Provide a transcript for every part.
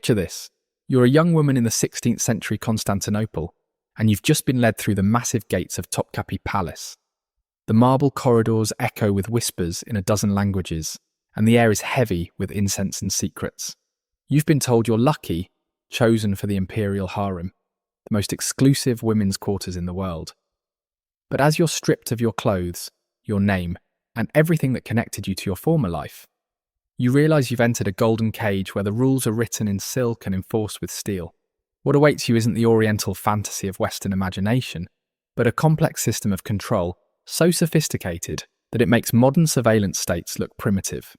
Picture this. You're a young woman in the 16th century Constantinople, and you've just been led through the massive gates of Topkapi Palace. The marble corridors echo with whispers in a dozen languages, and the air is heavy with incense and secrets. You've been told you're lucky, chosen for the imperial harem, the most exclusive women's quarters in the world. But as you're stripped of your clothes, your name, and everything that connected you to your former life, you realise you've entered a golden cage where the rules are written in silk and enforced with steel. What awaits you isn't the oriental fantasy of Western imagination, but a complex system of control so sophisticated that it makes modern surveillance states look primitive.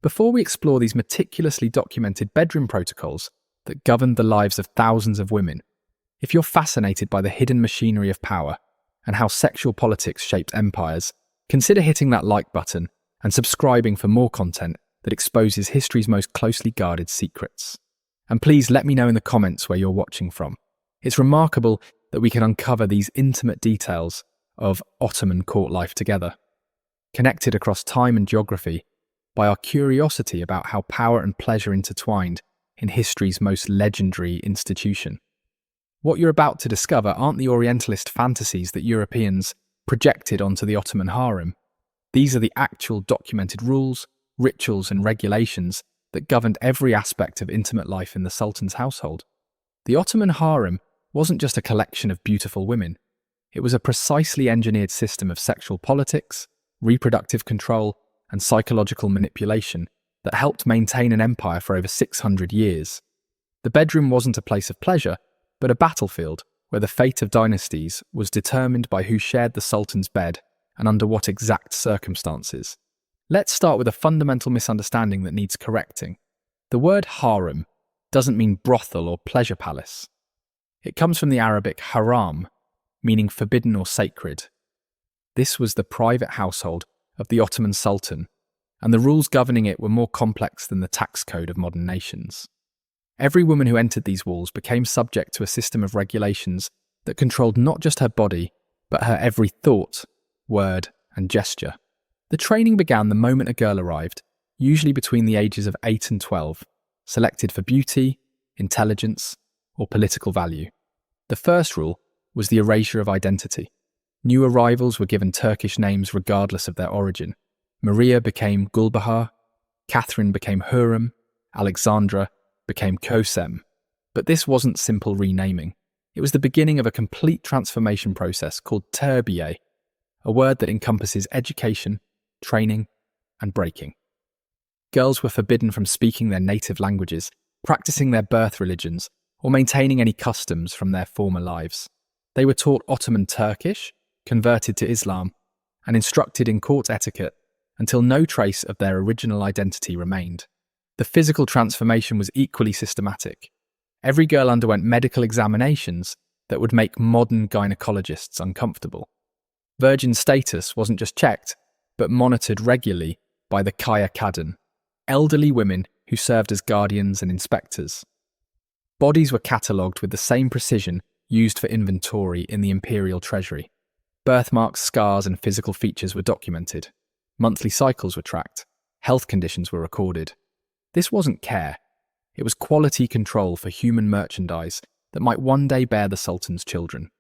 Before we explore these meticulously documented bedroom protocols that governed the lives of thousands of women, if you're fascinated by the hidden machinery of power and how sexual politics shaped empires, consider hitting that like button and subscribing for more content that exposes history's most closely guarded secrets. And please let me know in the comments where you're watching from. It's remarkable that we can uncover these intimate details of Ottoman court life together, connected across time and geography by our curiosity about how power and pleasure intertwined in history's most legendary institution. What you're about to discover aren't the Orientalist fantasies that Europeans projected onto the Ottoman Harem. These are the actual documented rules, rituals, and regulations that governed every aspect of intimate life in the Sultan's household. The Ottoman Harem wasn't just a collection of beautiful women. It was a precisely engineered system of sexual politics, reproductive control, and psychological manipulation that helped maintain an empire for over 600 years. The bedroom wasn't a place of pleasure, but a battlefield where the fate of dynasties was determined by who shared the Sultan's bed and under what exact circumstances. Let's start with a fundamental misunderstanding that needs correcting. The word harem doesn't mean brothel or pleasure palace. It comes from the Arabic haram, meaning forbidden or sacred. This was the private household of the Ottoman Sultan, and the rules governing it were more complex than the tax code of modern nations. Every woman who entered these walls became subject to a system of regulations that controlled not just her body, but her every thought, word, and gesture. The training began the moment a girl arrived, usually between the ages of 8 and 12, selected for beauty, intelligence, or political value. The first rule was the erasure of identity. New arrivals were given Turkish names regardless of their origin. Maria became Gulbahar, Catherine became Hurrem, Alexandra became Kosem. But this wasn't simple renaming. It was the beginning of a complete transformation process called terbiye, a word that encompasses education, training, and breaking. Girls were forbidden from speaking their native languages, practicing their birth religions, or maintaining any customs from their former lives. They were taught Ottoman Turkish, converted to Islam, and instructed in court etiquette until no trace of their original identity remained. The physical transformation was equally systematic. Every girl underwent medical examinations that would make modern gynecologists uncomfortable. Virgin status wasn't just checked, but monitored regularly by the Kaya Kadın, elderly women who served as guardians and inspectors. Bodies were catalogued with the same precision used for inventory in the imperial treasury. Birthmarks, scars, and physical features were documented. Monthly cycles were tracked. Health conditions were recorded. This wasn't care. It was quality control for human merchandise that might one day bear the Sultan's children.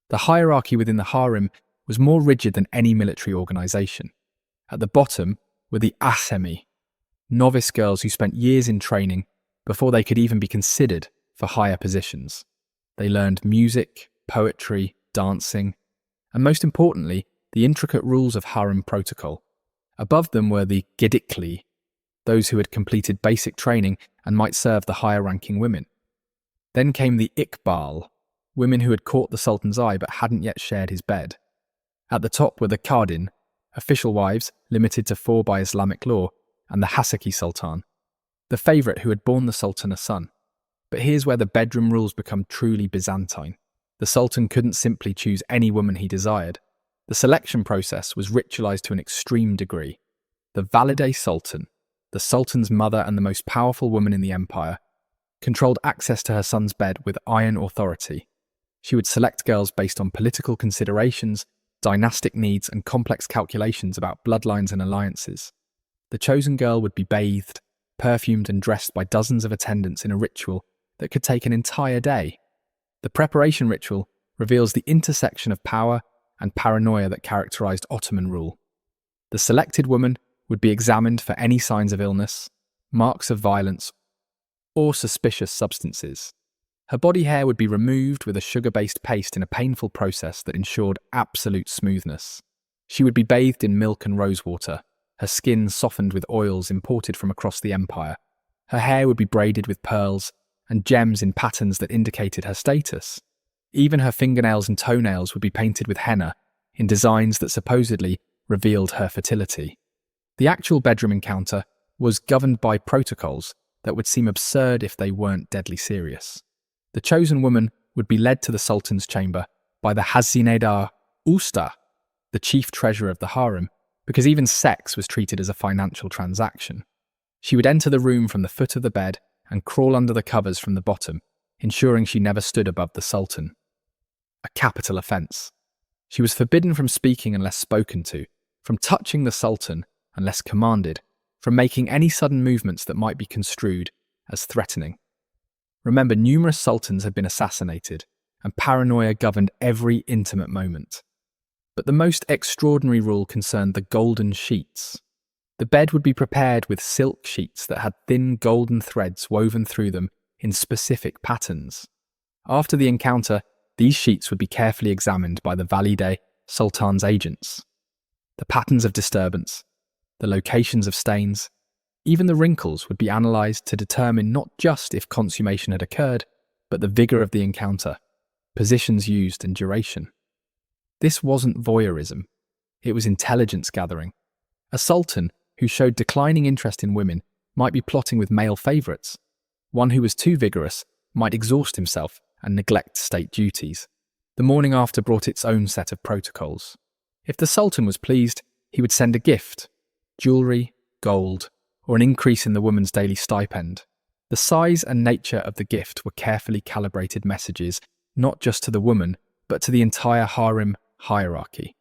The hierarchy within the harem was more rigid than any military organisation. At the bottom were the asemi, novice girls who spent years in training before they could even be considered for higher positions. They learned music, poetry, dancing, and most importantly, the intricate rules of harem protocol. Above them were the gedikli, those who had completed basic training and might serve the higher-ranking women. Then came the iqbal, women who had caught the Sultan's eye but hadn't yet shared his bed. At the top were the kadin, official wives limited to 4 by Islamic law, and the hasaki sultan, the favourite who had borne the Sultan a son. But here's where the bedroom rules become truly Byzantine. The Sultan couldn't simply choose any woman he desired. The selection process was ritualised to an extreme degree. The Valide Sultan, the Sultan's mother and the most powerful woman in the empire, controlled access to her son's bed with iron authority. She would select girls based on political considerations, dynastic needs, and complex calculations about bloodlines and alliances. The chosen girl would be bathed, perfumed and dressed by dozens of attendants in a ritual that could take an entire day. The preparation ritual reveals the intersection of power and paranoia that characterized Ottoman rule. The selected woman would be examined for any signs of illness, marks of violence, or suspicious substances. Her body hair would be removed with a sugar-based paste in a painful process that ensured absolute smoothness. She would be bathed in milk and rosewater, her skin softened with oils imported from across the empire. Her hair would be braided with pearls and gems in patterns that indicated her status. Even her fingernails and toenails would be painted with henna in designs that supposedly revealed her fertility. The actual bedroom encounter was governed by protocols that would seem absurd if they weren't deadly serious. The chosen woman would be led to the Sultan's chamber by the Hazinedar Usta, the chief treasurer of the harem, because even sex was treated as a financial transaction. She would enter the room from the foot of the bed and crawl under the covers from the bottom, ensuring she never stood above the Sultan. A capital offence. She was forbidden from speaking unless spoken to, from touching the Sultan unless commanded, from making any sudden movements that might be construed as threatening. Remember, numerous sultans had been assassinated, and paranoia governed every intimate moment. But the most extraordinary rule concerned the golden sheets. The bed would be prepared with silk sheets that had thin golden threads woven through them in specific patterns. After the encounter, these sheets would be carefully examined by the Valide Sultan's agents. The patterns of disturbance, the locations of stains, even the wrinkles would be analysed to determine not just if consummation had occurred, but the vigour of the encounter, positions used and duration. This wasn't voyeurism, it was intelligence gathering. A sultan who showed declining interest in women might be plotting with male favourites. One who was too vigorous might exhaust himself and neglect state duties. The morning after brought its own set of protocols. If the sultan was pleased, he would send a gift, jewellery, gold, or an increase in the woman's daily stipend. The size and nature of the gift were carefully calibrated messages, not just to the woman, but to the entire harem hierarchy.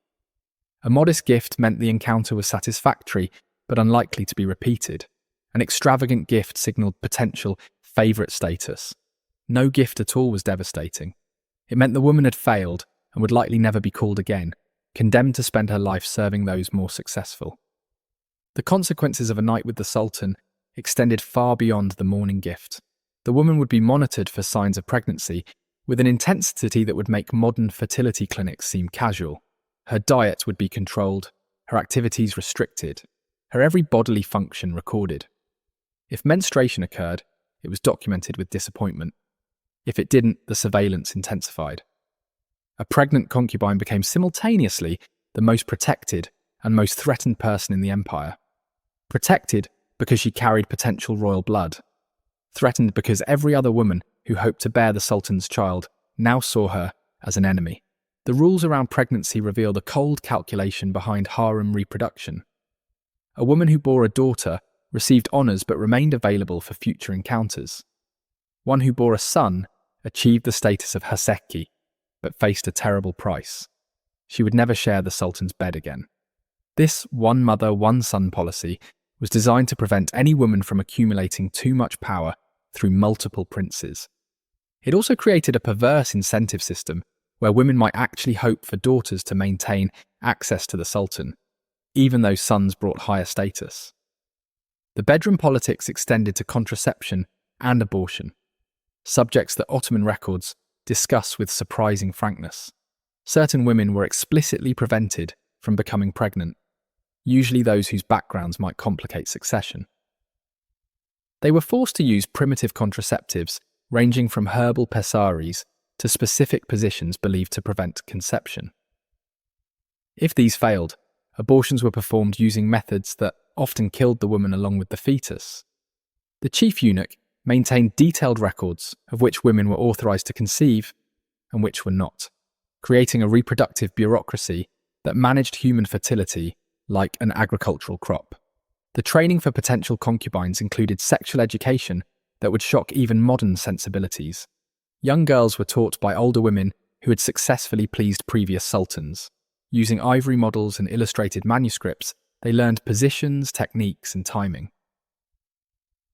A modest gift meant the encounter was satisfactory, but unlikely to be repeated. An extravagant gift signalled potential favourite status. No gift at all was devastating. It meant the woman had failed and would likely never be called again, condemned to spend her life serving those more successful. The consequences of a night with the Sultan extended far beyond the morning gift. The woman would be monitored for signs of pregnancy with an intensity that would make modern fertility clinics seem casual. Her diet would be controlled, her activities restricted, her every bodily function recorded. If menstruation occurred, it was documented with disappointment. If it didn't, the surveillance intensified. A pregnant concubine became simultaneously the most protected and most threatened person in the empire. Protected because she carried potential royal blood. Threatened because every other woman who hoped to bear the Sultan's child now saw her as an enemy. The rules around pregnancy reveal the cold calculation behind harem reproduction. A woman who bore a daughter received honours but remained available for future encounters. One who bore a son achieved the status of Haseki, but faced a terrible price. She would never share the Sultan's bed again. This one mother, one son policy was designed to prevent any woman from accumulating too much power through multiple princes. It also created a perverse incentive system where women might actually hope for daughters to maintain access to the Sultan, even though sons brought higher status. The bedroom politics extended to contraception and abortion, subjects that Ottoman records discuss with surprising frankness. Certain women were explicitly prevented from becoming pregnant, usually those whose backgrounds might complicate succession. They were forced to use primitive contraceptives ranging from herbal pessaries to specific positions believed to prevent conception. If these failed, abortions were performed using methods that often killed the woman along with the fetus. The chief eunuch maintained detailed records of which women were authorized to conceive and which were not, creating a reproductive bureaucracy that managed human fertility like an agricultural crop. The training for potential concubines included sexual education that would shock even modern sensibilities. Young girls were taught by older women who had successfully pleased previous sultans. Using ivory models and illustrated manuscripts, they learned positions, techniques, and timing.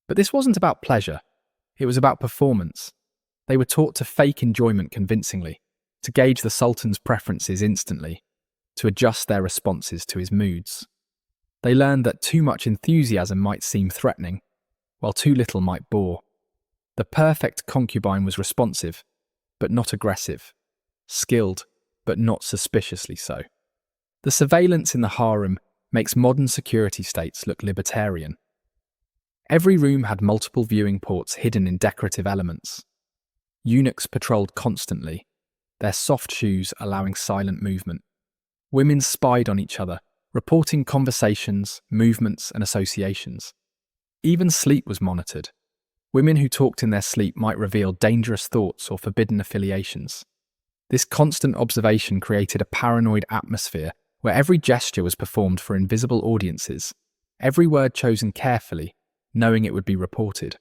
But this wasn't about pleasure. It was about performance. They were taught to fake enjoyment convincingly, to gauge the Sultan's preferences instantly, to adjust their responses to his moods. They learned that too much enthusiasm might seem threatening, while too little might bore. The perfect concubine was responsive, but not aggressive, skilled, but not suspiciously so. The surveillance in the harem makes modern security states look libertarian. Every room had multiple viewing ports hidden in decorative elements. Eunuchs patrolled constantly, their soft shoes allowing silent movement. Women spied on each other, reporting conversations, movements, and associations. Even sleep was monitored. Women who talked in their sleep might reveal dangerous thoughts or forbidden affiliations. This constant observation created a paranoid atmosphere where every gesture was performed for invisible audiences, every word chosen carefully, knowing it would be reported.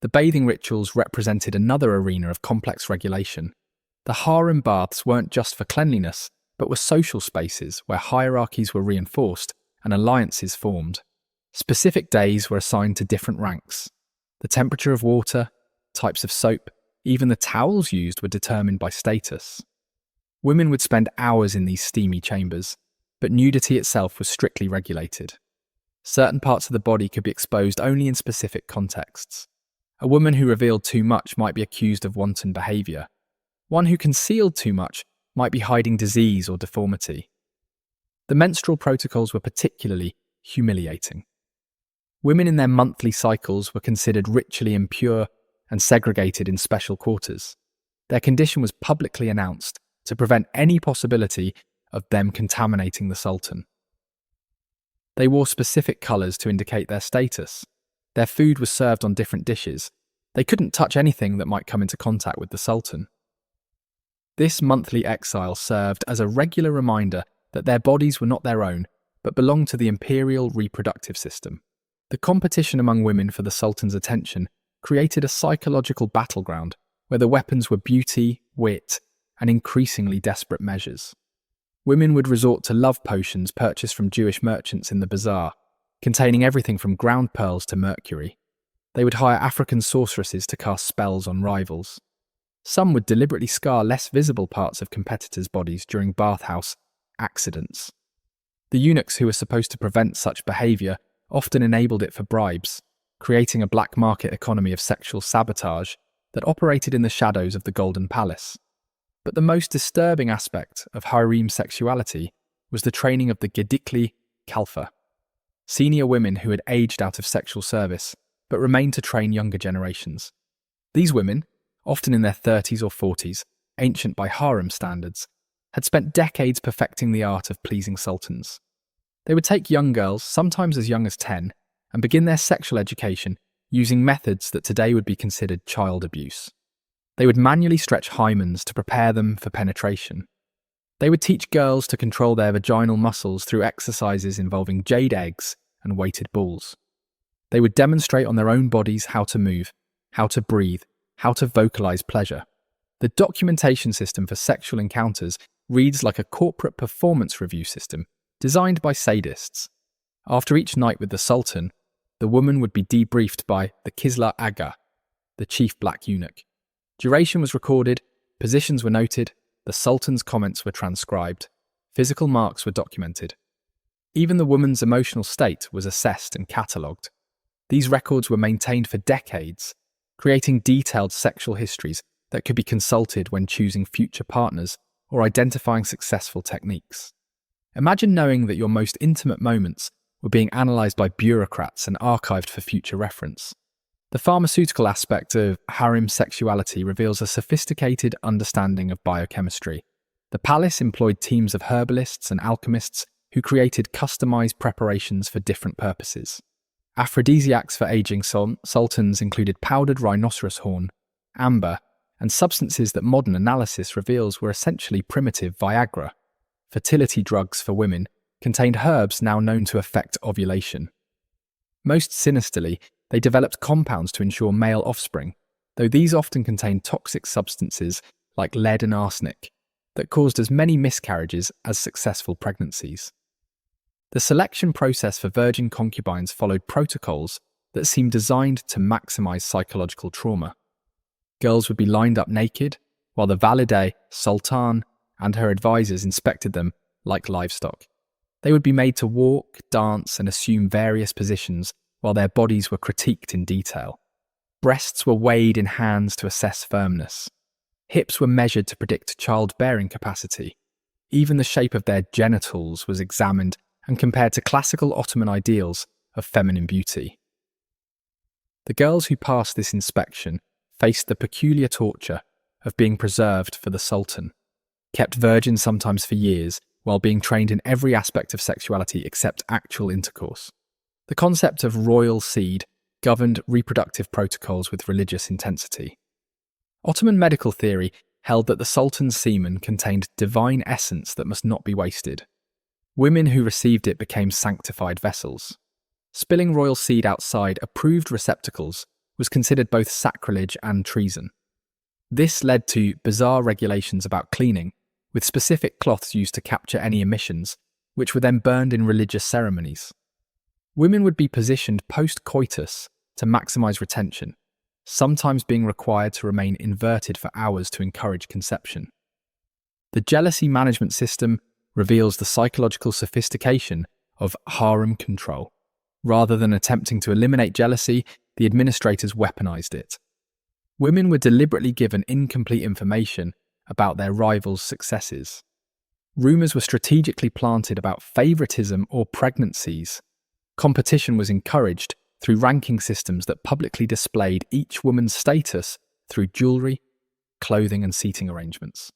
The bathing rituals represented another arena of complex regulation. The harem baths weren't just for cleanliness, but were social spaces where hierarchies were reinforced and alliances formed. Specific days were assigned to different ranks. The temperature of water, types of soap, even the towels used were determined by status. Women would spend hours in these steamy chambers, but nudity itself was strictly regulated. Certain parts of the body could be exposed only in specific contexts. A woman who revealed too much might be accused of wanton behaviour. One who concealed too much might be hiding disease or deformity. The menstrual protocols were particularly humiliating. Women in their monthly cycles were considered ritually impure and segregated in special quarters. Their condition was publicly announced to prevent any possibility of them contaminating the Sultan. They wore specific colours to indicate their status. Their food was served on different dishes. They couldn't touch anything that might come into contact with the Sultan. This monthly exile served as a regular reminder that their bodies were not their own, but belonged to the imperial reproductive system. The competition among women for the Sultan's attention created a psychological battleground where the weapons were beauty, wit, and increasingly desperate measures. Women would resort to love potions purchased from Jewish merchants in the bazaar, containing everything from ground pearls to mercury. They would hire African sorceresses to cast spells on rivals. Some would deliberately scar less visible parts of competitors' bodies during bathhouse accidents. The eunuchs who were supposed to prevent such behaviour often enabled it for bribes, creating a black market economy of sexual sabotage that operated in the shadows of the Golden Palace. But the most disturbing aspect of harem sexuality was the training of the Gedikli Kalfa, senior women who had aged out of sexual service but remained to train younger generations. These women, often in their 30s or 40s, ancient by harem standards, had spent decades perfecting the art of pleasing sultans. They would take young girls, sometimes as young as 10, and begin their sexual education using methods that today would be considered child abuse. They would manually stretch hymens to prepare them for penetration. They would teach girls to control their vaginal muscles through exercises involving jade eggs and weighted balls. They would demonstrate on their own bodies how to move, how to breathe, how to vocalize pleasure. The documentation system for sexual encounters reads like a corporate performance review system designed by sadists. After each night with the Sultan, the woman would be debriefed by the Kisla Aga, the chief black eunuch. Duration was recorded, positions were noted, the Sultan's comments were transcribed, physical marks were documented. Even the woman's emotional state was assessed and catalogued. These records were maintained for decades, creating detailed sexual histories that could be consulted when choosing future partners or identifying successful techniques. Imagine knowing that your most intimate moments were being analysed by bureaucrats and archived for future reference. The pharmaceutical aspect of harem sexuality reveals a sophisticated understanding of biochemistry. The palace employed teams of herbalists and alchemists who created customised preparations for different purposes. Aphrodisiacs for aging sultans included powdered rhinoceros horn, amber, and substances that modern analysis reveals were essentially primitive Viagra. Fertility drugs for women contained herbs now known to affect ovulation. Most sinisterly, they developed compounds to ensure male offspring, though these often contained toxic substances like lead and arsenic that caused as many miscarriages as successful pregnancies. The selection process for virgin concubines followed protocols that seemed designed to maximize psychological trauma. Girls would be lined up naked, while the valide, sultan, and her advisors inspected them like livestock. They would be made to walk, dance, and assume various positions while their bodies were critiqued in detail. Breasts were weighed in hands to assess firmness. Hips were measured to predict childbearing capacity. Even the shape of their genitals was examined and compared to classical Ottoman ideals of feminine beauty. The girls who passed this inspection faced the peculiar torture of being preserved for the Sultan, kept virgin sometimes for years, while being trained in every aspect of sexuality except actual intercourse. The concept of royal seed governed reproductive protocols with religious intensity. Ottoman medical theory held that the Sultan's semen contained divine essence that must not be wasted. Women who received it became sanctified vessels. Spilling royal seed outside approved receptacles was considered both sacrilege and treason. This led to bizarre regulations about cleaning, with specific cloths used to capture any emissions, which were then burned in religious ceremonies. Women would be positioned post-coitus to maximize retention, sometimes being required to remain inverted for hours to encourage conception. The jealousy management system reveals the psychological sophistication of harem control. Rather than attempting to eliminate jealousy, the administrators weaponized it. Women were deliberately given incomplete information about their rivals' successes. Rumours were strategically planted about favouritism or pregnancies. Competition was encouraged through ranking systems that publicly displayed each woman's status through jewellery, clothing and seating arrangements.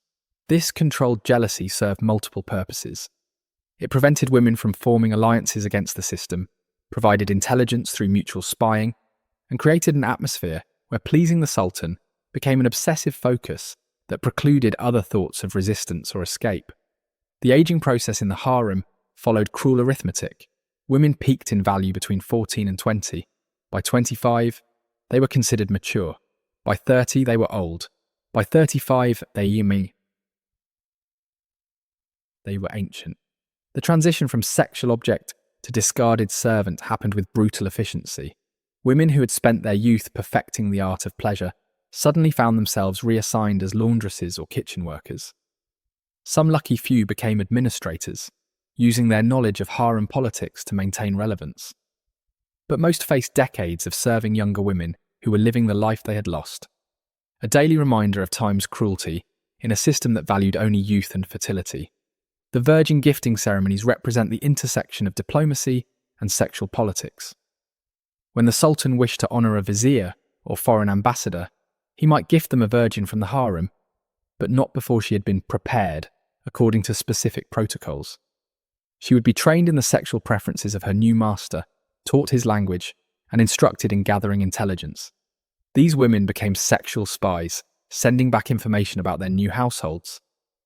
This controlled jealousy served multiple purposes. It prevented women from forming alliances against the system, provided intelligence through mutual spying, and created an atmosphere where pleasing the Sultan became an obsessive focus that precluded other thoughts of resistance or escape. The aging process in the harem followed cruel arithmetic. Women peaked in value between 14 and 20. By 25, they were considered mature. By 30, they were old. By 35, they were ancient. The transition from sexual object to discarded servant happened with brutal efficiency. Women who had spent their youth perfecting the art of pleasure suddenly found themselves reassigned as laundresses or kitchen workers. Some lucky few became administrators, using their knowledge of harem politics to maintain relevance. But most faced decades of serving younger women who were living the life they had lost. A daily reminder of time's cruelty in a system that valued only youth and fertility. The virgin gifting ceremonies represent the intersection of diplomacy and sexual politics. When the Sultan wished to honour a vizier or foreign ambassador, he might gift them a virgin from the harem, but not before she had been prepared according to specific protocols. She would be trained in the sexual preferences of her new master, taught his language, and instructed in gathering intelligence. These women became sexual spies, sending back information about their new households.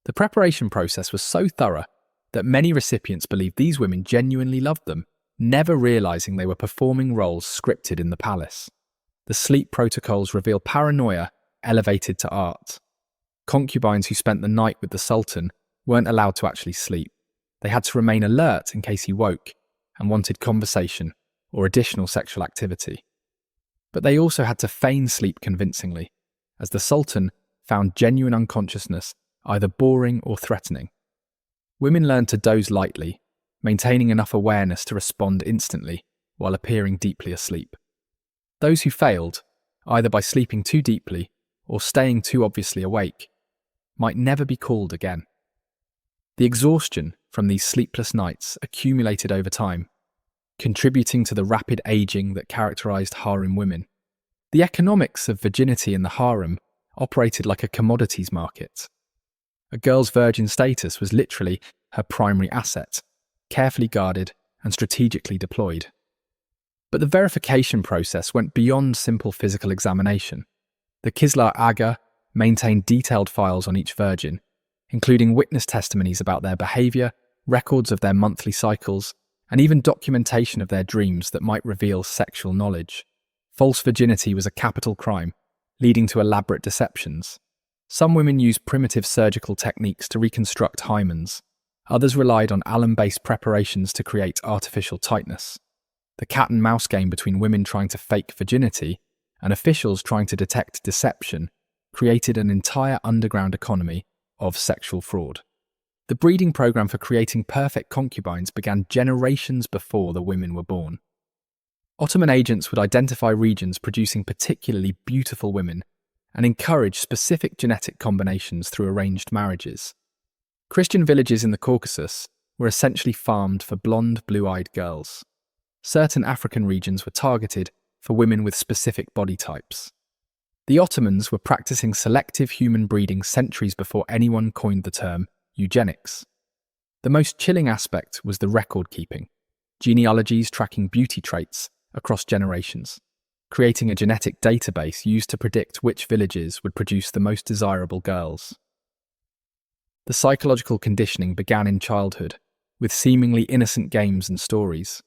The preparation process was so thorough that many recipients believed these women genuinely loved them, never realizing they were performing roles scripted in the palace. The sleep protocols reveal paranoia elevated to art. Concubines who spent the night with the Sultan weren't allowed to actually sleep. They had to remain alert in case he woke and wanted conversation or additional sexual activity. But they also had to feign sleep convincingly, as the Sultan found genuine unconsciousness either boring or threatening. Women learned to doze lightly, maintaining enough awareness to respond instantly while appearing deeply asleep. Those who failed, either by sleeping too deeply or staying too obviously awake, might never be called again. The exhaustion from these sleepless nights accumulated over time, contributing to the rapid aging that characterized harem women. The economics of virginity in the harem operated like a commodities market. A girl's virgin status was literally her primary asset, carefully guarded and strategically deployed. But the verification process went beyond simple physical examination. The Kislar Aga maintained detailed files on each virgin, including witness testimonies about their behaviour, records of their monthly cycles, and even documentation of their dreams that might reveal sexual knowledge. False virginity was a capital crime, leading to elaborate deceptions. Some women used primitive surgical techniques to reconstruct hymens. Others relied on alum-based preparations to create artificial tightness. The cat-and-mouse game between women trying to fake virginity and officials trying to detect deception created an entire underground economy of sexual fraud. The breeding program for creating perfect concubines began generations before the women were born. Ottoman agents would identify regions producing particularly beautiful women and encourage specific genetic combinations through arranged marriages. Christian villages in the Caucasus were essentially farmed for blonde, blue-eyed girls. Certain African regions were targeted for women with specific body types. The Ottomans were practicing selective human breeding centuries before anyone coined the term eugenics. The most chilling aspect was the record keeping, genealogies tracking beauty traits across generations, creating a genetic database used to predict which villages would produce the most desirable girls. The psychological conditioning began in childhood, with seemingly innocent games and stories.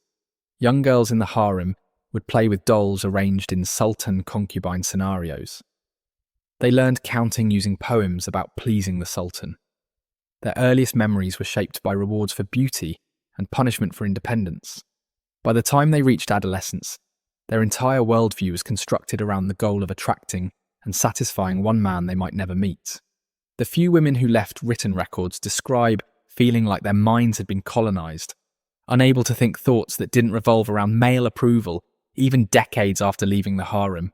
Young girls in the harem would play with dolls arranged in sultan-concubine scenarios. They learned counting using poems about pleasing the sultan. Their earliest memories were shaped by rewards for beauty and punishment for independence. By the time they reached adolescence, their entire worldview was constructed around the goal of attracting and satisfying one man they might never meet. The few women who left written records describe feeling like their minds had been colonized, unable to think thoughts that didn't revolve around male approval, even decades after leaving the harem.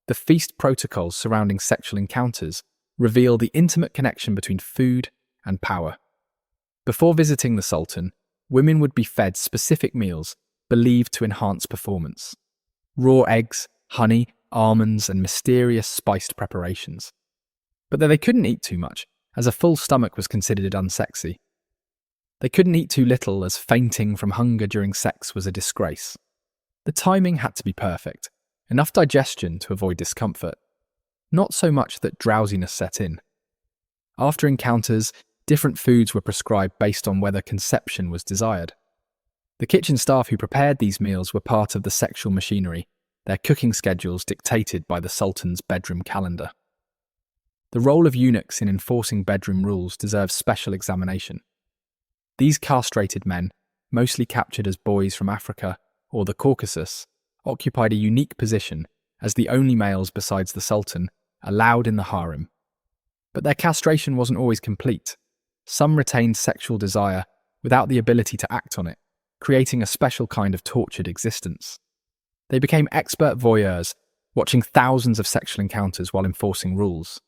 The feast protocols surrounding sexual encounters reveal the intimate connection between food and power. Before visiting the sultan, women would be fed specific meals believed to enhance performance. Raw eggs, honey, almonds, and mysterious spiced preparations. But they couldn't eat too much, as a full stomach was considered unsexy. They couldn't eat too little, as fainting from hunger during sex was a disgrace. The timing had to be perfect, enough digestion to avoid discomfort, not so much that drowsiness set in. After encounters, different foods were prescribed based on whether conception was desired. The kitchen staff who prepared these meals were part of the sexual machinery, their cooking schedules dictated by the sultan's bedroom calendar. The role of eunuchs in enforcing bedroom rules deserves special examination. These castrated men, mostly captured as boys from Africa or the Caucasus, occupied a unique position as the only males besides the sultan allowed in the harem. But their castration wasn't always complete. Some retained sexual desire without the ability to act on it, creating a special kind of tortured existence. They became expert voyeurs, watching thousands of sexual encounters while enforcing rules.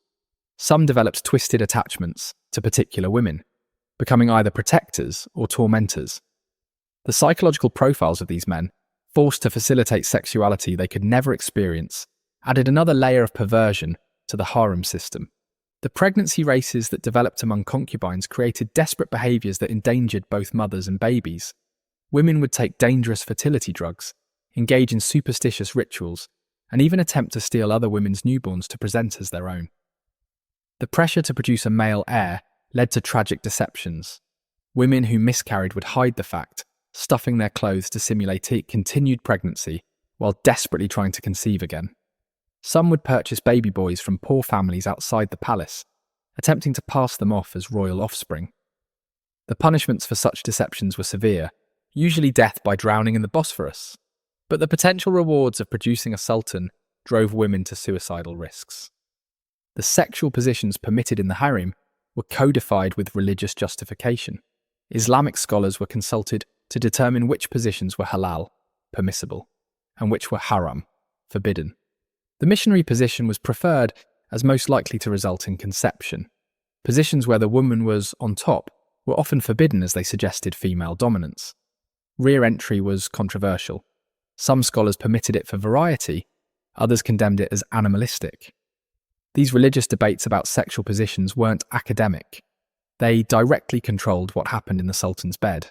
Some developed twisted attachments to particular women, becoming either protectors or tormentors. The psychological profiles of these men, forced to facilitate sexuality they could never experience, added another layer of perversion to the harem system. The pregnancy races that developed among concubines created desperate behaviours that endangered both mothers and babies. Women would take dangerous fertility drugs, engage in superstitious rituals, and even attempt to steal other women's newborns to present as their own. The pressure to produce a male heir led to tragic deceptions. Women who miscarried would hide the fact, stuffing their clothes to simulate continued pregnancy while desperately trying to conceive again. Some would purchase baby boys from poor families outside the palace, attempting to pass them off as royal offspring. The punishments for such deceptions were severe, usually death by drowning in the Bosphorus, but the potential rewards of producing a sultan drove women to suicidal risks. The sexual positions permitted in the harem were codified with religious justification. Islamic scholars were consulted to determine which positions were halal, permissible, and which were haram, forbidden. The missionary position was preferred as most likely to result in conception. Positions where the woman was on top were often forbidden as they suggested female dominance. Rear entry was controversial. Some scholars permitted it for variety, others condemned it as animalistic. These religious debates about sexual positions weren't academic. They directly controlled what happened in the sultan's bed.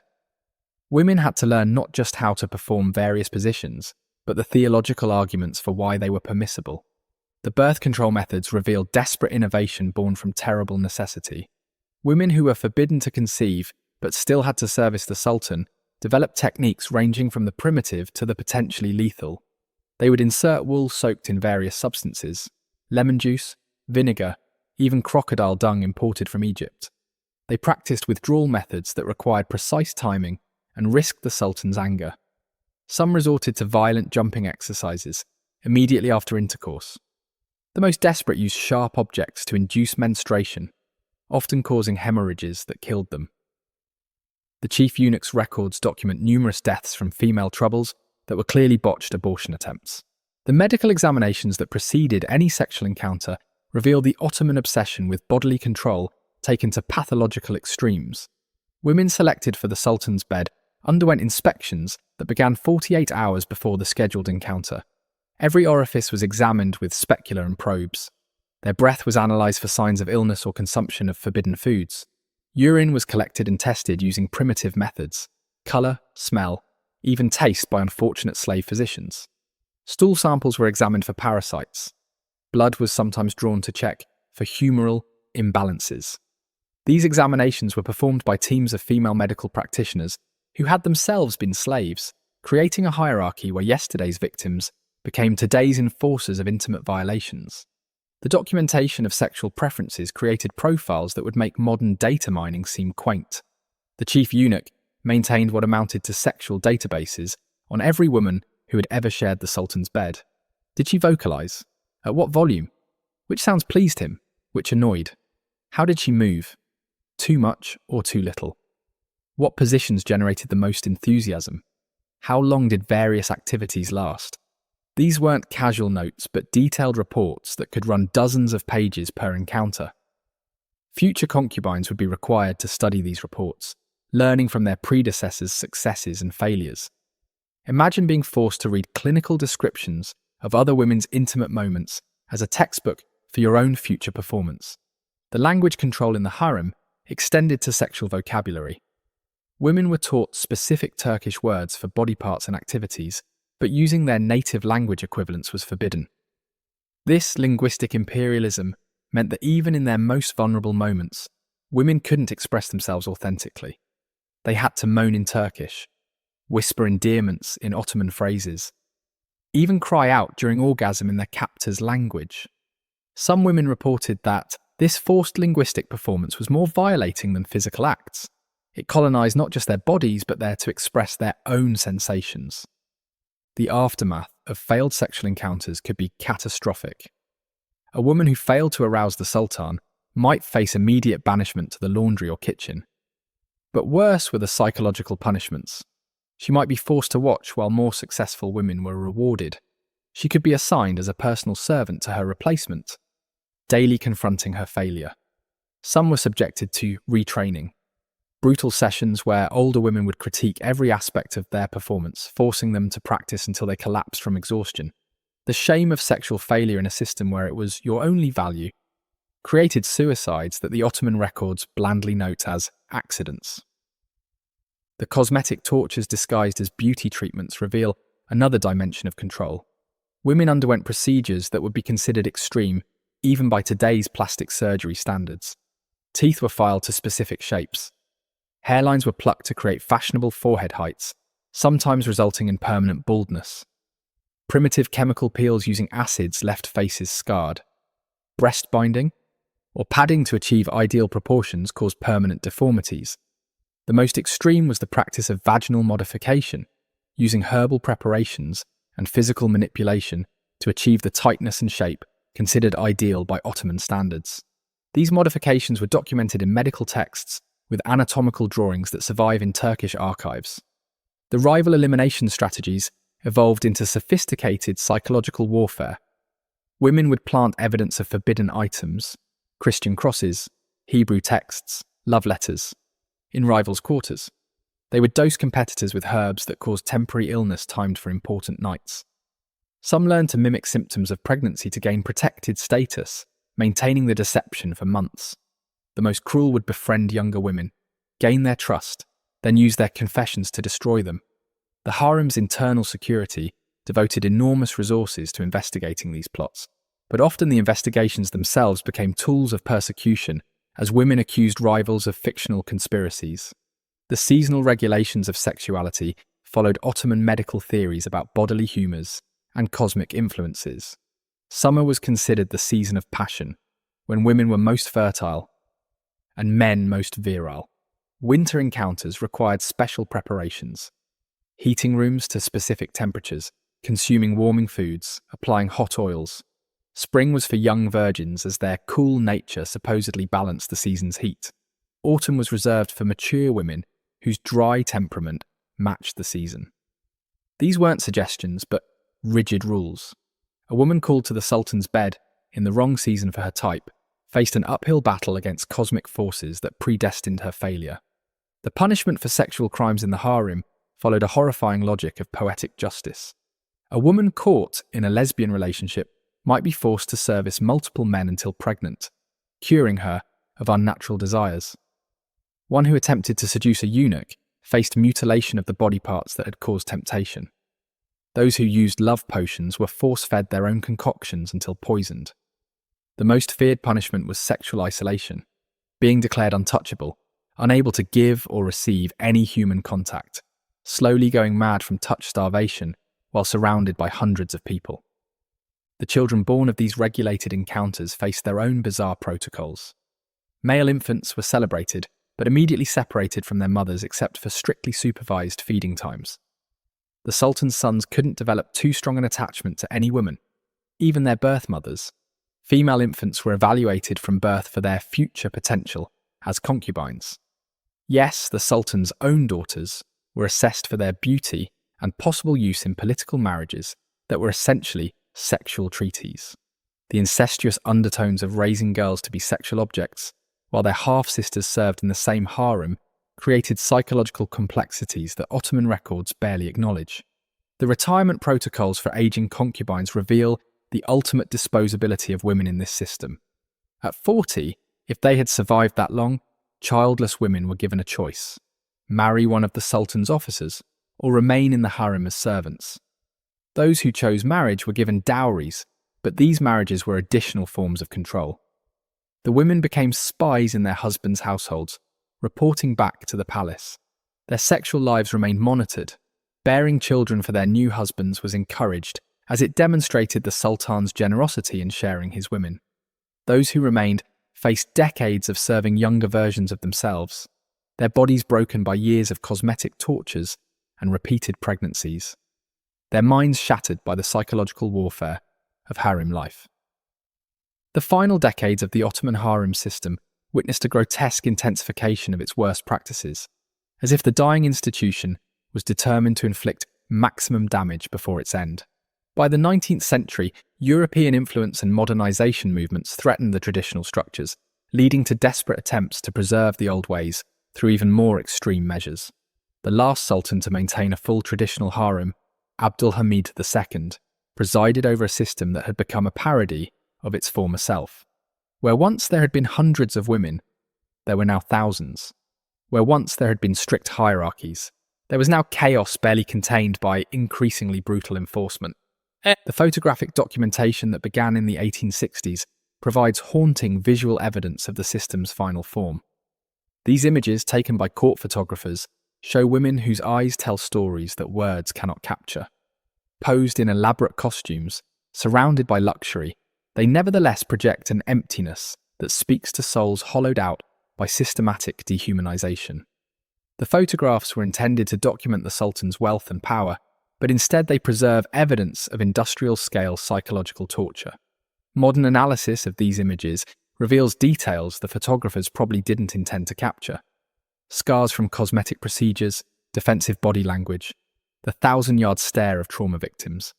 Women had to learn not just how to perform various positions, but the theological arguments for why they were permissible. The birth control methods revealed desperate innovation born from terrible necessity. Women who were forbidden to conceive, but still had to service the sultan, developed techniques ranging from the primitive to the potentially lethal. They would insert wool soaked in various substances, lemon juice, vinegar, even crocodile dung imported from Egypt. They practiced withdrawal methods that required precise timing and risked the sultan's anger. Some resorted to violent jumping exercises immediately after intercourse. The most desperate used sharp objects to induce menstruation, often causing hemorrhages that killed them. The chief eunuch's records document numerous deaths from female troubles that were clearly botched abortion attempts. The medical examinations that preceded any sexual encounter reveal the Ottoman obsession with bodily control taken to pathological extremes. Women selected for the Sultan's bed underwent inspections that began 48 hours before the scheduled encounter. Every orifice was examined with specula and probes. Their breath was analysed for signs of illness or consumption of forbidden foods. Urine was collected and tested using primitive methods: colour, smell, even taste by unfortunate slave physicians. Stool samples were examined for parasites. Blood was sometimes drawn to check for humoral imbalances. These examinations were performed by teams of female medical practitioners who had themselves been slaves, creating a hierarchy where yesterday's victims became today's enforcers of intimate violations. The documentation of sexual preferences created profiles that would make modern data mining seem quaint. The chief eunuch maintained what amounted to sexual databases on every woman who had ever shared the Sultan's bed. Did she vocalise? At what volume? Which sounds pleased him? Which annoyed? How did she move? Too much or too little? What positions generated the most enthusiasm? How long did various activities last? These weren't casual notes, but detailed reports that could run dozens of pages per encounter. Future concubines would be required to study these reports, learning from their predecessors' successes and failures. Imagine being forced to read clinical descriptions of other women's intimate moments as a textbook for your own future performance. The language control in the harem extended to sexual vocabulary. Women were taught specific Turkish words for body parts and activities, but using their native language equivalents was forbidden. This linguistic imperialism meant that even in their most vulnerable moments, women couldn't express themselves authentically. They had to moan in Turkish, whisper endearments in Ottoman phrases, even cry out during orgasm in their captor's language. Some women reported that this forced linguistic performance was more violating than physical acts. It colonized not just their bodies, but there to express their own sensations. The aftermath of failed sexual encounters could be catastrophic. A woman who failed to arouse the Sultan might face immediate banishment to the laundry or kitchen. But worse were the psychological punishments. She might be forced to watch while more successful women were rewarded. She could be assigned as a personal servant to her replacement, daily confronting her failure. Some were subjected to retraining, brutal sessions where older women would critique every aspect of their performance, forcing them to practice until they collapsed from exhaustion. The shame of sexual failure in a system where it was your only value created suicides that the Ottoman records blandly note as accidents. The cosmetic tortures disguised as beauty treatments reveal another dimension of control. Women underwent procedures that would be considered extreme even by today's plastic surgery standards. Teeth were filed to specific shapes. Hairlines were plucked to create fashionable forehead heights, sometimes resulting in permanent baldness. Primitive chemical peels using acids left faces scarred. Breast binding or padding to achieve ideal proportions caused permanent deformities. The most extreme was the practice of vaginal modification, using herbal preparations and physical manipulation to achieve the tightness and shape considered ideal by Ottoman standards. These modifications were documented in medical texts with anatomical drawings that survive in Turkish archives. The rival elimination strategies evolved into sophisticated psychological warfare. Women would plant evidence of forbidden items, Christian crosses, Hebrew texts, love letters, in rivals' quarters. They would dose competitors with herbs that caused temporary illness timed for important nights. Some learned to mimic symptoms of pregnancy to gain protected status, maintaining the deception for months. The most cruel would befriend younger women, gain their trust, then use their confessions to destroy them. The harem's internal security devoted enormous resources to investigating these plots, but often the investigations themselves became tools of persecution as women accused rivals of fictional conspiracies. The seasonal regulations of sexuality followed Ottoman medical theories about bodily humours and cosmic influences. Summer was considered the season of passion, when women were most fertile and men most virile. Winter encounters required special preparations. heating rooms to specific temperatures, consuming warming foods, applying hot oils. Spring was for young virgins as their cool nature supposedly balanced the season's heat. Autumn was reserved for mature women whose dry temperament matched the season. These weren't suggestions, but rigid rules. A woman called to the Sultan's bed in the wrong season for her type faced an uphill battle against cosmic forces that predestined her failure. The punishment for sexual crimes in the harem followed a horrifying logic of poetic justice. A woman caught in a lesbian relationship might be forced to service multiple men until pregnant, curing her of unnatural desires. One who attempted to seduce a eunuch faced mutilation of the body parts that had caused temptation. Those who used love potions were force-fed their own concoctions until poisoned. The most feared punishment was sexual isolation, being declared untouchable, unable to give or receive any human contact, slowly going mad from touch starvation while surrounded by hundreds of people. The children born of these regulated encounters faced their own bizarre protocols. Male infants were celebrated, but immediately separated from their mothers except for strictly supervised feeding times. The Sultan's sons couldn't develop too strong an attachment to any woman, even their birth mothers. Female infants were evaluated from birth for their future potential as concubines. Yes, the Sultan's own daughters were assessed for their beauty and possible use in political marriages that were essentially sexual treaties. The incestuous undertones of raising girls to be sexual objects, while their half-sisters served in the same harem, created psychological complexities that Ottoman records barely acknowledge. The retirement protocols for aging concubines reveal the ultimate disposability of women in this system. At 40, if they had survived that long, childless women were given a choice: marry one of the Sultan's officers or remain in the harem as servants. Those who chose marriage were given dowries, but these marriages were additional forms of control. The women became spies in their husbands' households, reporting back to the palace. Their sexual lives remained monitored. Bearing children for their new husbands was encouraged, as it demonstrated the Sultan's generosity in sharing his women. Those who remained faced decades of serving younger versions of themselves, their bodies broken by years of cosmetic tortures and repeated pregnancies, their minds shattered by the psychological warfare of harem life. The final decades of the Ottoman harem system witnessed a grotesque intensification of its worst practices, as if the dying institution was determined to inflict maximum damage before its end. By the 19th century, European influence and modernization movements threatened the traditional structures, leading to desperate attempts to preserve the old ways through even more extreme measures. The last sultan to maintain a full traditional harem, Abdul Hamid II, presided over a system that had become a parody of its former self. Where once there had been hundreds of women, there were now thousands. Where once there had been strict hierarchies, there was now chaos barely contained by increasingly brutal enforcement. The photographic documentation that began in the 1860s provides haunting visual evidence of the system's final form. These images, taken by court photographers, show women whose eyes tell stories that words cannot capture. Posed in elaborate costumes, surrounded by luxury, they nevertheless project an emptiness that speaks to souls hollowed out by systematic dehumanization. The photographs were intended to document the Sultan's wealth and power, but instead they preserve evidence of industrial-scale psychological torture. Modern analysis of these images reveals details the photographers probably didn't intend to capture. Scars from cosmetic procedures, defensive body language, the thousand-yard stare of trauma victims.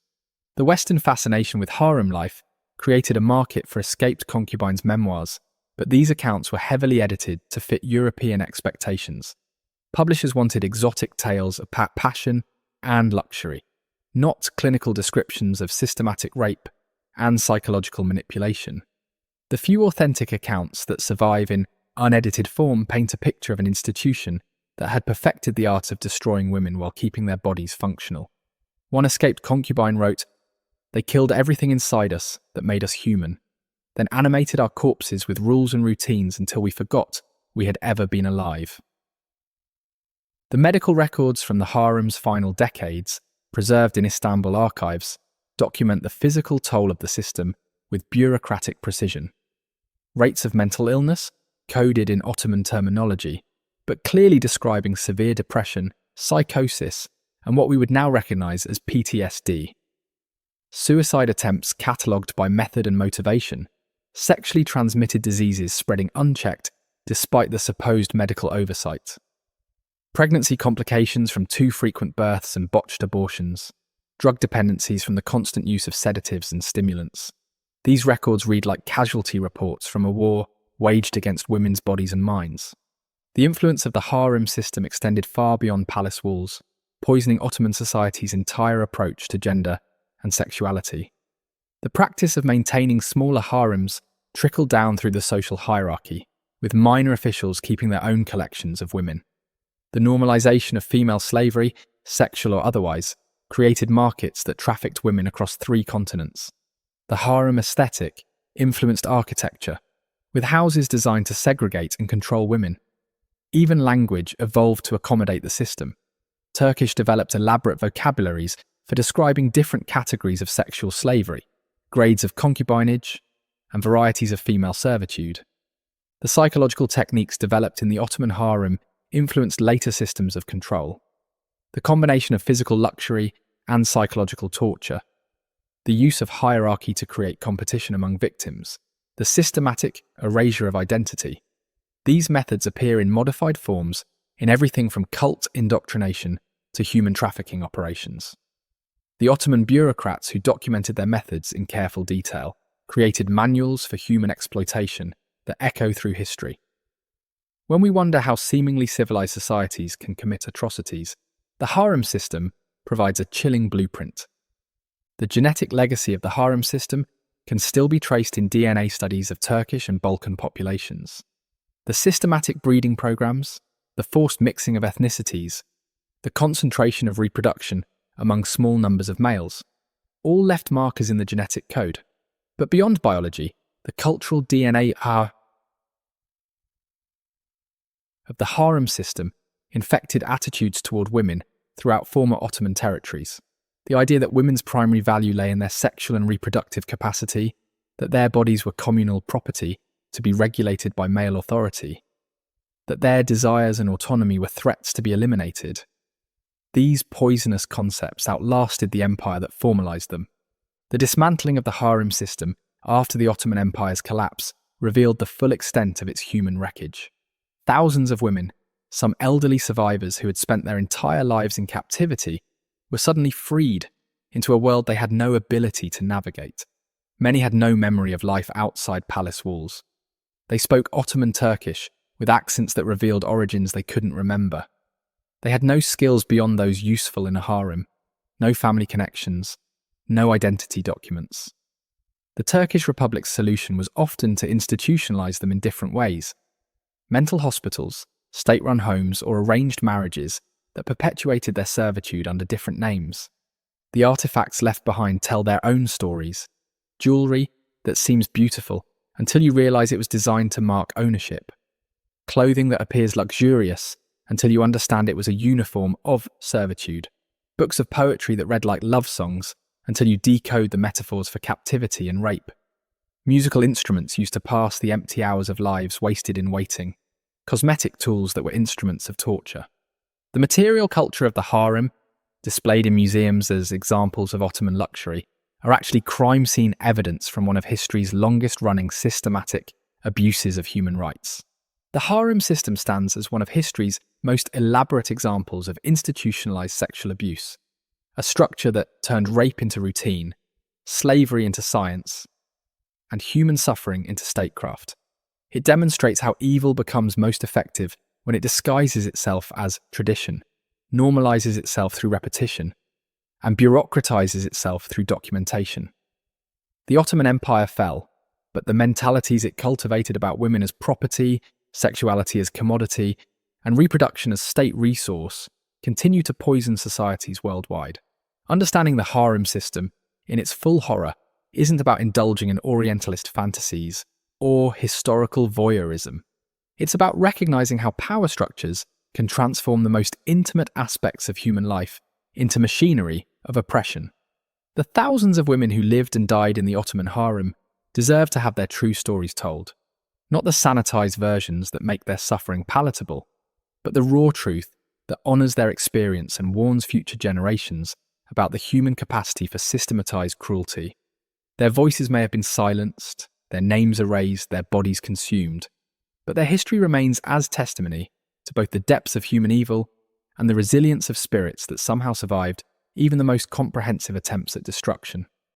The Western fascination with harem life created a market for escaped concubines' memoirs, but these accounts were heavily edited to fit European expectations. Publishers wanted exotic tales of passion and luxury, not clinical descriptions of systematic rape and psychological manipulation. The few authentic accounts that survive in unedited form paint a picture of an institution that had perfected the art of destroying women while keeping their bodies functional. One escaped concubine wrote, "They killed everything inside us that made us human, then animated our corpses with rules and routines until we forgot we had ever been alive." The medical records from the harem's final decades, preserved in Istanbul archives, document the physical toll of the system with bureaucratic precision. Rates of mental illness, coded in Ottoman terminology, but clearly describing severe depression, psychosis, and what we would now recognize as PTSD. Suicide attempts catalogued by method and motivation, sexually transmitted diseases spreading unchecked despite the supposed medical oversight, pregnancy complications from too frequent births and botched abortions, drug dependencies from the constant use of sedatives and stimulants. These records read like casualty reports from a war waged against women's bodies and minds. The influence of the harem system extended far beyond palace walls, poisoning Ottoman society's entire approach to gender and sexuality. The practice of maintaining smaller harems trickled down through the social hierarchy, with minor officials keeping their own collections of women. The normalization of female slavery, sexual or otherwise, created markets that trafficked women across 3 continents. The harem aesthetic influenced architecture, with houses designed to segregate and control women. Even language evolved to accommodate the system. Turkish developed elaborate vocabularies for describing different categories of sexual slavery, grades of concubinage, and varieties of female servitude. The psychological techniques developed in the Ottoman harem influenced later systems of control. The combination of physical luxury and psychological torture, the use of hierarchy to create competition among victims, the systematic erasure of identity. These methods appear in modified forms in everything from cult indoctrination to human trafficking operations. The Ottoman bureaucrats who documented their methods in careful detail created manuals for human exploitation that echo through history. When we wonder how seemingly civilized societies can commit atrocities, the harem system provides a chilling blueprint. The genetic legacy of the harem system can still be traced in DNA studies of Turkish and Balkan populations. The systematic breeding programs, the forced mixing of ethnicities, the concentration of reproduction among small numbers of males, all left markers in the genetic code. But beyond biology, the cultural DNA of the harem system infected attitudes toward women throughout former Ottoman territories. The idea that women's primary value lay in their sexual and reproductive capacity, that their bodies were communal property to be regulated by male authority, that their desires and autonomy were threats to be eliminated. These poisonous concepts outlasted the empire that formalized them. The dismantling of the harem system after the Ottoman Empire's collapse revealed the full extent of its human wreckage. Thousands of women, some elderly survivors who had spent their entire lives in captivity, were suddenly freed into a world they had no ability to navigate. Many had no memory of life outside palace walls. They spoke Ottoman Turkish with accents that revealed origins they couldn't remember. They had no skills beyond those useful in a harem, no family connections, no identity documents. The Turkish Republic's solution was often to institutionalize them in different ways. Mental hospitals, state-run homes, or arranged marriages that perpetuated their servitude under different names. The artifacts left behind tell their own stories. Jewelry that seems beautiful until you realize it was designed to mark ownership. Clothing that appears luxurious until you understand it was a uniform of servitude. Books of poetry that read like love songs until you decode the metaphors for captivity and rape. Musical instruments used to pass the empty hours of lives wasted in waiting. Cosmetic tools that were instruments of torture. The material culture of the harem, displayed in museums as examples of Ottoman luxury, are actually crime scene evidence from one of history's longest-running systematic abuses of human rights. The harem system stands as one of history's most elaborate examples of institutionalized sexual abuse, a structure that turned rape into routine, slavery into science, and human suffering into statecraft. It demonstrates how evil becomes most effective when it disguises itself as tradition, normalizes itself through repetition, and bureaucratizes itself through documentation. The Ottoman Empire fell, but the mentalities it cultivated about women as property, sexuality as commodity, and reproduction as state resource continue to poison societies worldwide. Understanding the harem system in its full horror isn't about indulging in Orientalist fantasies or historical voyeurism. It's about recognizing how power structures can transform the most intimate aspects of human life into machinery of oppression. The thousands of women who lived and died in the Ottoman harem deserve to have their true stories told, not the sanitized versions that make their suffering palatable, but the raw truth that honours their experience and warns future generations about the human capacity for systematised cruelty. Their voices may have been silenced, their names erased, their bodies consumed, but their history remains as testimony to both the depths of human evil and the resilience of spirits that somehow survived even the most comprehensive attempts at destruction.